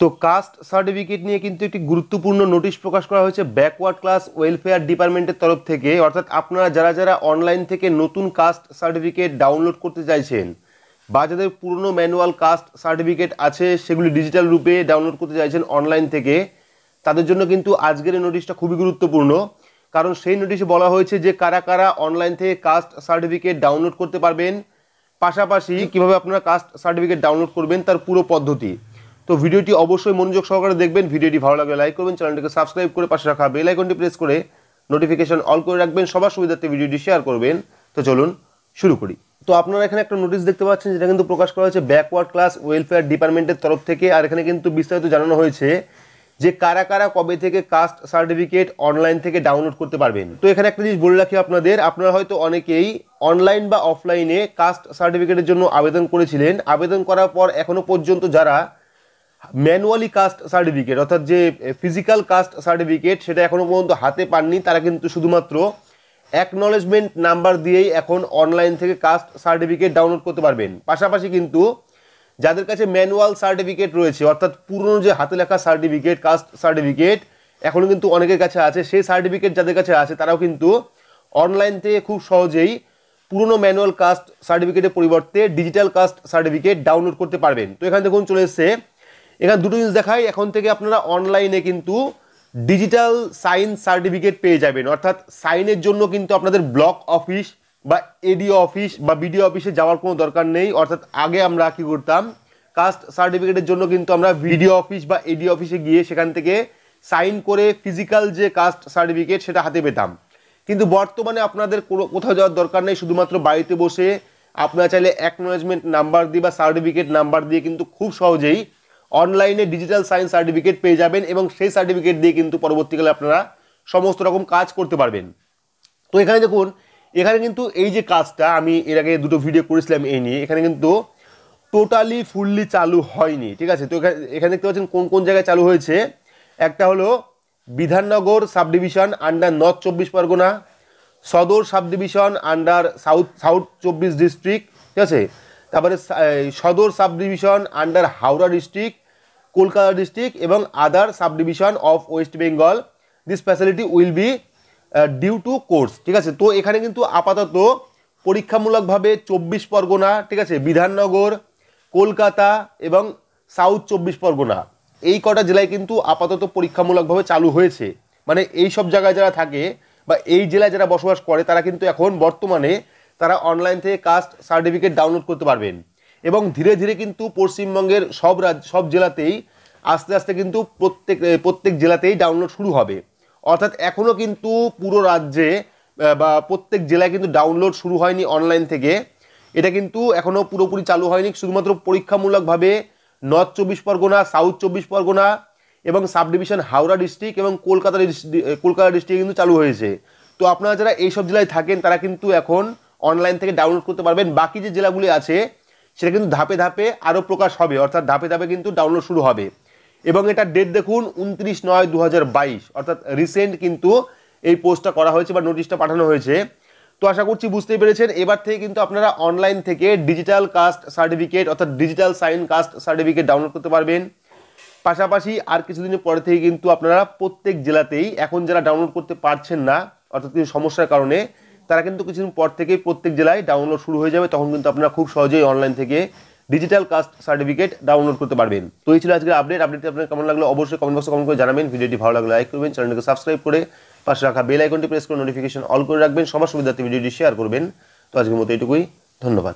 তো caste certificate নিয়ে কিন্তু একটি গুরুত্বপূর্ণ নোটিশ প্রকাশ করা হয়েছে ব্যাকওয়ার্ড ক্লাস ওয়েলফেয়ার ডিপার্টমেন্টের তরফ থেকে। অর্থাৎ আপনারা যারা যারা অনলাইন থেকে নতুন কাস্ট সার্টিফিকেট ডাউনলোড করতে চাইছেন বা যাদের পুরনো ম্যানুয়াল কাস্ট সার্টিফিকেট আছে সেগুলি ডিজিটাল রূপে ডাউনলোড করতে চাইছেন অনলাইন থেকে, তাদের জন্য কিন্তু আজকের এই নোটিশটা খুবই গুরুত্বপূর্ণ। কারণ সেই নোটিশে বলা হয়েছে যে কারা কারা অনলাইন থেকে কাস্ট সার্টিফিকেট ডাউনলোড করতে পারবেন, পাশাপাশি কিভাবে আপনারা কাস্ট সার্টিফিকেট ডাউনলোড করবেন তার পুরো পদ্ধতি। তো ভিডিওটি অবশ্যই মনোযোগ সহকারে দেখবেন। ভিডিওটি ভালো লাগলে লাইক করবেন, চ্যানেলটিকে সাবস্ক্রাইব করে পাশে রাখা বেল আইকনটি প্রেস করে নোটিফিকেশন অল করে রাখবেন, সবার সুবিধার্থে ভিডিওটি শেয়ার করবেন। তো চলুন শুরু করি। তো আপনারা এখানে একটা নোটিশ দেখতে পাচ্ছেন, যেটা কিন্তু প্রকাশ করা হয়েছে ব্যাকওয়ার্ড ক্লাস ওয়েলফেয়ার ডিপার্টমেন্টের তরফ থেকে। আর এখানে কিন্তু বিস্তারিত জানানো হয়েছে যে কারা কারা কবে থেকে কাস্ট সার্টিফিকেট অনলাইন থেকে ডাউনলোড করতে পারবেন। তো এখানে একটা জিনিস বলে রাখি আপনাদের, আপনারা হয়তো অনেকেই অনলাইন বা অফলাইনে কাস্ট সার্টিফিকেটের জন্য আবেদন করেছিলেন। আবেদন করার পর এখনো পর্যন্ত যারা ম্যানুয়ালি কাস্ট সার্টিফিকেট অর্থাৎ যে ফিজিক্যাল কাস্ট সার্টিফিকেট সেটা এখনো পর্যন্ত হাতে পাননি, তারা কিন্তু শুধুমাত্র অ্যাকনলেজমেন্ট নাম্বার দিয়েই এখন অনলাইন থেকে কাস্ট সার্টিফিকেট ডাউনলোড করতে পারবেন। পাশাপাশি কিন্তু যাদের কাছে ম্যানুয়াল সার্টিফিকেট রয়েছে অর্থাৎ পুরনো যে হাতে লেখা সার্টিফিকেট কাস্ট সার্টিফিকেট এখনও কিন্তু অনেকের কাছে আছে, সেই সার্টিফিকেট যাদের কাছে আছে তারাও কিন্তু অনলাইন থেকে খুব সহজেই পুরনো ম্যানুয়াল কাস্ট সার্টিফিকেটের পরিবর্তে ডিজিটাল কাস্ট সার্টিফিকেট ডাউনলোড করতে পারবেন। তো এখানে দেখুন চলে এসছে, এখানে দুটো জিনিস দেখাই। এখন থেকে আপনারা অনলাইনে কিন্তু ডিজিটাল সাইন সার্টিফিকেট পেয়ে যাবেন। অর্থাৎ সাইনের জন্য কিন্তু আপনাদের ব্লক অফিস বা এডিও অফিস বা বিডিও অফিসে যাওয়ার কোনো দরকার নেই। অর্থাৎ আগে আমরা কি করতাম, কাস্ট সার্টিফিকেটের জন্য কিন্তু আমরা বিডিও অফিস বা এডিও অফিসে গিয়ে সেখান থেকে সাইন করে ফিজিক্যাল যে কাস্ট সার্টিফিকেট সেটা হাতে পেতাম। কিন্তু বর্তমানে আপনাদের কোথাও যাওয়ার দরকার নেই, শুধুমাত্র বাড়িতে বসে আপনারা চাইলে অ্যাকনলেজমেন্ট নাম্বার দিয়ে বা সার্টিফিকেট নাম্বার দিয়ে কিন্তু খুব সহজেই অনলাইনে ডিজিটাল সাইন সার্টিফিকেট পেয়ে যাবেন এবং সেই সার্টিফিকেট দিয়ে কিন্তু পরবর্তীকালে আপনারা সমস্ত রকম কাজ করতে পারবেন। তো এখানে দেখুন, এখানে কিন্তু এই যে কাজটা আমি এর আগে দুটো ভিডিও করেছিলাম এই নিয়ে, এখানে কিন্তু টোটালি ফুললি চালু হয়নি, ঠিক আছে। তো এখানে দেখতে পাচ্ছেন কোন কোন জায়গায় চালু হয়েছে। একটা হলো Bidhannagar sub division under North 24 Pargana, সদর sub division under South 24 district, ঠিক আছে। তারপরে সদর সাব ডিভিশন আন্ডার হাওড়া ডিস্ট্রিক্ট, কলকাতা ডিস্ট্রিক্ট এবং other sub division of West Bengal. This facility will be due to course, ঠিক আছে। তো এখানে কিন্তু আপাতত পরীক্ষামূলকভাবে 24 পরগনা, ঠিক আছে, বিধাননগর, কলকাতা এবং সাউথ 24 পরগনা এই কটা জেলায় কিন্তু আপাতত পরীক্ষামূলকভাবে চালু হয়েছে। মানে এই সব জায়গায় যারা থাকে বা এই জেলায় যারা বসবাস করে তারা কিন্তু এখন বর্তমানে তারা অনলাইন থেকে কাস্ট সার্টিফিকেট ডাউনলোড করতে পারবেন। এবং ধীরে ধীরে কিন্তু পশ্চিমবঙ্গের সব জেলাতেই আস্তে আস্তে কিন্তু প্রত্যেক জেলাতেই ডাউনলোড শুরু হবে। অর্থাৎ এখনও কিন্তু পুরো রাজ্যে বা প্রত্যেক জেলায় কিন্তু ডাউনলোড শুরু হয়নি অনলাইন থেকে, এটা কিন্তু এখনও পুরোপুরি চালু হয়নি। শুধুমাত্র পরীক্ষামূলকভাবে নর্থ 24 পরগনা, সাউথ 24 পরগনা এবং সাব ডিভিশন হাওড়া ডিস্ট্রিক্ট এবং কলকাতা ডিস্ট্রিক্ট কিন্তু চালু হয়েছে। তো আপনারা যারা এইসব জেলায় থাকেন তারা কিন্তু এখন অনলাইন থেকে ডাউনলোড করতে পারবেন। বাকি যে জেলাগুলি আছে সেটা কিন্তু ধাপে ধাপে আরও প্রকাশ হবে, অর্থাৎ ধাপে ধাপে কিন্তু ডাউনলোড শুরু হবে। এবং এটা ডেট দেখুন 29/9/2022, অর্থাৎ রিসেন্ট কিন্তু এই পোস্টটা করা হয়েছে বা নোটিশটা পাঠানো হয়েছে। তো আশা করছি বুঝতেই পেরেছেন, এবার থেকে কিন্তু আপনারা অনলাইন থেকে ডিজিটাল কাস্ট সার্টিফিকেট অর্থাৎ digital sign caste certificate download করতে পারবেন। পাশাপাশি আর কিছুদিনের পরে থেকে কিন্তু আপনারা প্রত্যেক জেলাতেই এখন যারা ডাউনলোড করতে পারছেন না অর্থাৎ কিছু সমস্যার কারণে তারা কিন্তু কিছুদিন পর থেকেই প্রত্যেক জেলায় ডাউনলোড শুরু হয়ে যাবে। তখন কিন্তু আপনারা খুব সহজেই অনলাইন থেকে ডিজিটাল কাস্ট সার্টিফিকেট ডাউনলোড করতে পারবেন। তো এই ছিল আজকের আপডেটটি আপনার কেমন লাগলো অবশ্যই কমেন্ট বক্সে কমেন্ট করে জানাবেন। ভিডিওটি ভালো লাগলে লাইক করবেন, চ্যানেলটিকে সাবস্ক্রাইব করে পাশে রাখা বেল আইকনটি প্রেস করে নোটিফিকেশন অল করে রাখবেন, সবার সুবিধার্থে ভিডিওটি শেয়ার করবেন। তো আজকের মতো এইটুকুই, ধন্যবাদ।